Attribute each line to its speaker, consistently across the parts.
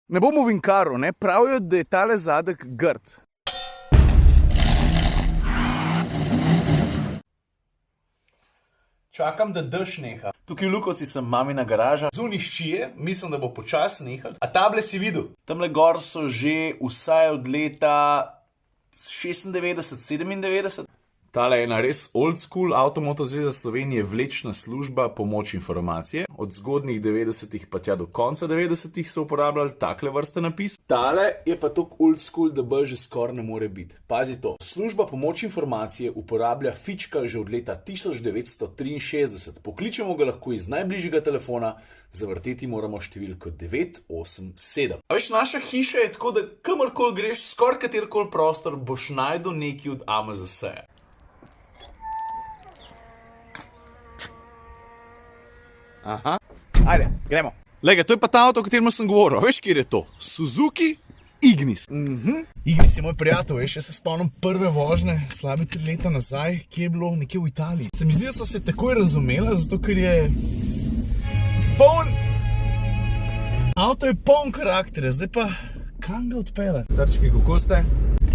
Speaker 1: Ne bom ovinkaril, ne? Pravijo, da je tale zadek grd. Čakam, da dež neha. Tukaj v Lukovci sem mamina garaža. Zunaj ščije, mislim, da bo počasi nehal. A table si videl? Tamle gor so že vsaj od leta 96, 97. Tale je ena res old school Avtomoto zveza Slovenije vlečna služba pomoč informacije. Od zgodnjih 90-ih pa tja do konca 90-ih so uporabljali takle vrste napis. Tale je pa tok old school, da bolj že skoraj ne more biti. Pazi to, služba pomoč informacije uporablja fička že od leta 1963. Pokličemo ga lahko iz najbližjega telefona, zavrteti moramo številko 987. A veš, naša hiša je tako, da kamorkoli greš, skoraj katerkoli prostor, boš najdel nekaj od AMZS-ja. Aha, ajde, gremo. Lega, to je pa ta avto, o katerem sem govoril. Veš, kjer je to? Suzuki Ignis. Ignis je moj prijatelj, veš, jaz se spomnim prve vožnje, slabe 3 leta nazaj, ki je bilo nekje v Italiji. Se mi zdi, da so se takoj razumela, zato ker je poln... Avto je poln karakterja, zdaj pa kam ga odpeljati? Trčki, kako ste?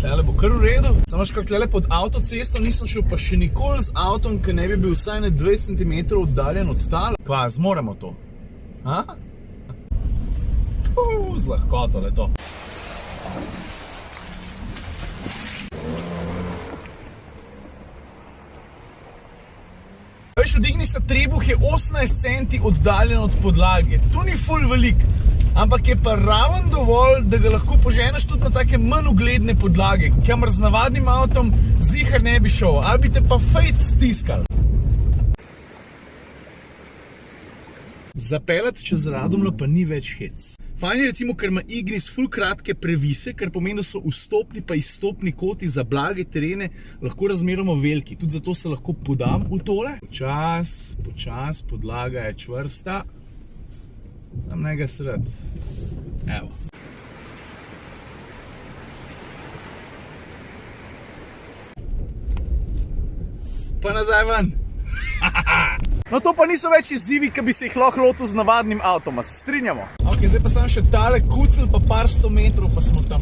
Speaker 1: Tlele bo kar v redu. Samo še tlele pod avtocesto nisem šel pa še nikoli z avtom, ki ne bi bil vsaj na 20 cm oddaljen od tala. Kva, zmoremo to? Ha? Z lahkoto je to. Veš, od Ignisa Trebuh je 18 centi oddaljen od podlage. To ni ful velik. Ampak je pa raven dovolj, da ga lahko poženeš tudi na take manj ugledne podlage, kamor z navadnim avtom zihar ne bi šel, ali bi te pa fejst stiskal. Zapeljati čez Radomlje pa ni več hec. Fajn je recimo, ker ima Ignis ful kratke previse, kar pomeni, da so vstopni pa izstopni koti za blage terene lahko razmeroma veliki. Tudi zato se lahko podam v tole. Počas, podlaga je čvrsta. Sam ne ga sredi. Evo. Pa nazaj ven. No to pa niso več izzivi, ki bi se jih lahko lotil z navadnim avtom, se strinjamo? Ok, zdaj pa sem še tale kucel, pa par 100 metrov, pa smo tam.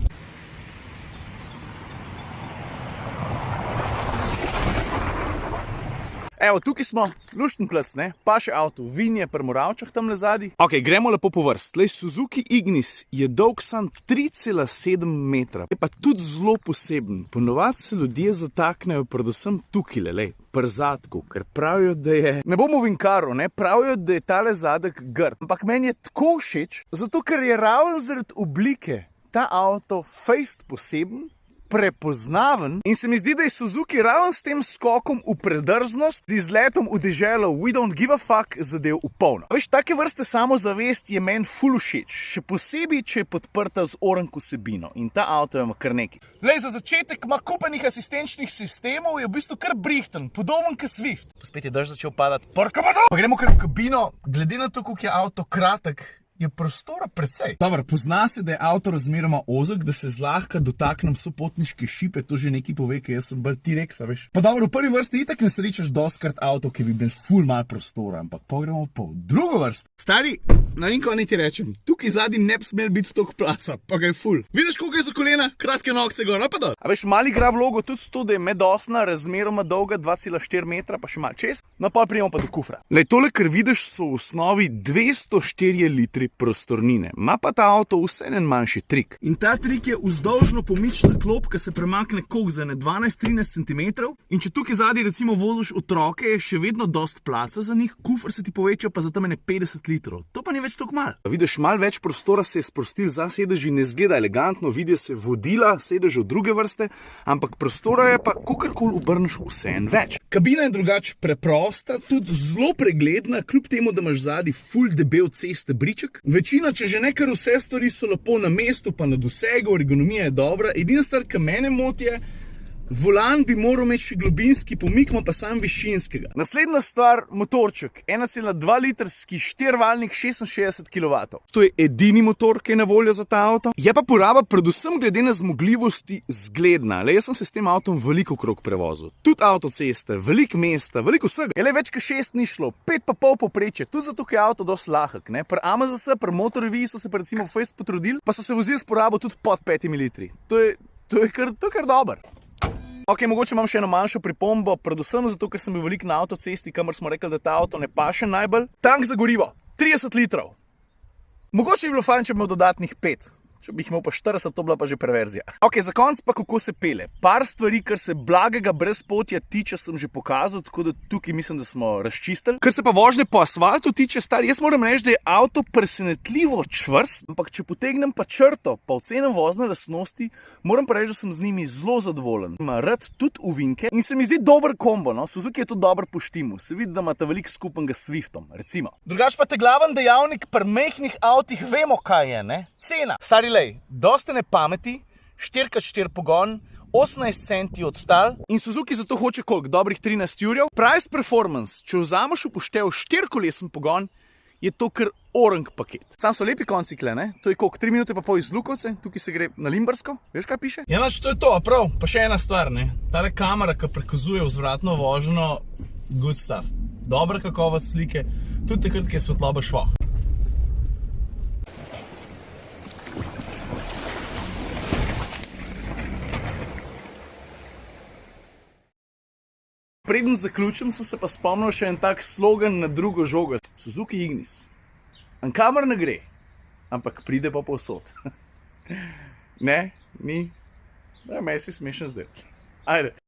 Speaker 1: Evo, tukaj smo, Luštenplac, ne, pa še avto, Vin je pri Moravčah tamle zadnji. Ok, gremo lepo po vrst. Tlej, Suzuki Ignis je dolg sam 3,7 metra. Je pa tudi zelo poseben. Ponovadi se ljudje zataknejo predvsem tukaj, lej, pri zadku, ker pravijo, da je... Ne bom ovinkaril, ne, pravijo, da je tale zadek grd. Ampak meni je tako všeč, zato ker je ravno zaradi oblike ta avto fejst poseben, prepoznaven in se mi zdi, da je Suzuki ravno s tem skokom v predrznost, z izletom v deželo We don't give a fuck zadev v polno. Veš, take vrste samozavest je meni ful všeč, še posebej, če je podprta z oranko vsebino in ta avto ima kar nekaj. Lej, za začetek ima kupenih asistenčnih sistemov, je v bistvu kar brihten, podoben kot Swift. Pa spet je dež začel padati. Pa gremo kar v kabino, glede na to, koliko je avto kratek, je prostora precej. Dobar, pozna se, da je avto razmeroma ozek, da se zlahka dotaknem sopotniške šipe, to že nekaj pove, ker jaz sem bolj T-Rex, veš. Pa dobro, v prvi vrsti itak ne srečaš doskrat avto, ki bi bil ful mal prostora, ampak pogremo po drugo vrst. Stari, ne vem, kaj naj ti rečem, tukaj zadnji ne bi smel biti toliko placa, pa ga je ful. Vidiš, koliko je za kolena, kratke nogce gor, pa dol. A veš, mali igra vlogo tudi to, da je medosna razmeroma dolga 2,4 metra, pa še mal čez, no pa prijemo pa do kufra. Lej, tole, kar vidiš, so v osnovi 204 litri prostornine. Ma pa ta avto vse en manjši trik. In ta trik je vzdolžno pomična klop, ki se premakne koliko za 12-13 cm. In če tukaj zadnji recimo voziš otroke, je še vedno dost placa za njih, kufr se ti poveča pa za tam 50 litrov. To pa ni več toliko mal. Vidiš, mal več prostora se je sprostil za sedeži, ne zgleda elegantno, vidijo se vodila, sedež od druge vrste, ampak prostora je pa kakorkoli obrneš vse en več. Kabina je drugače preprosta, tudi zelo pregledna, kljub temu, da imaš zadnji ful debel ceste briček. Večina, če že ne kar vse stvari so lepo na mestu, pa na dosegu, ergonomija je dobra. Edina stvar, ki mene moti je, Volan bi moral imeti še globinski pomik, ima pa sam višinskega. Naslednja stvar, motorček. 1,2 litrski 4-valjnik 66 kW. To je edini motor, ki je na voljo za ta avto. Je pa poraba predvsem glede na zmogljivosti zgledna. Le jaz sem se s tem avtom veliko krog prevozil. Tudi avtoceste, veliko mesta, veliko vsega. Je le več kot 6 ni šlo, 5,5 povprečje. Tudi zato, ker je avto dosti lahek. Pri AMZS, pri Motor-reviji so se pa recimo fejst potrudili, pa so se vozili s porabo tudi pod 5 litri. To je kar dobro. Ok, mogoče imam še eno manjšo pripombo, predvsem zato, ker sem bil veliko na avtocesti, kamor smo rekli, da ta avto ne paše najbolj. Tank za gorivo, 30 litrov. Mogoče bi bilo fajn, če bi imel dodatnih 5. Če bi jih imel pa 40, to bila pa že perverzija. Ok, za konc pa kako se pele. Par stvari, kar se blagega brezpotja tiče, sem že pokazal, tako da tukaj mislim, da smo razčistili. Kar se pa vožnje po asfaltu tiče, stari, jaz moram reči, da je avto presenetljivo čvrst, ampak če potegnem pa črto, pa ocenim vozne lastnosti, moram pa reči, da sem z njimi zelo zadovoljen. Ima rad tudi uvinke in se mi zdi dober kombo, no. Suzuki je tudi dober po štimu. Se vidi, da imata veliko skupnega s Swiftom, recimo. Drugač pa te glaven dejavnik pri majhnih avtih vemo, kaj je, ne? Cena. Stari lej, dosti ne pameti, 4x4 pogon, 18 centi odstal in Suzuki zato hoče koliko? Dobrih 13 jurjev. Price performance, če vzameš upoštev 4-kolesen pogon, je to kar orang paket. Sam so lepi konci kle, ne? To je koliko? 3 minute pa pol iz Lukovce, tukaj se gre na Limbarsko. Veš, kaj piše? Ja, nač, to je to, prav. Pa še ena stvar, ne? Tale kamera, ki prikazuje vzvratno vožnjo, good stuff. Dobra kakovost slike, tudi takrat, ki je svetloba švoh. Preden zaključim, sem se pa spomnil še en tak slogan na drugo žogo. Suzuki Ignis. An kamor ne gre, ampak pride pa povsod. Ne, ni. Da, meni si smešen zdaj. Ajde.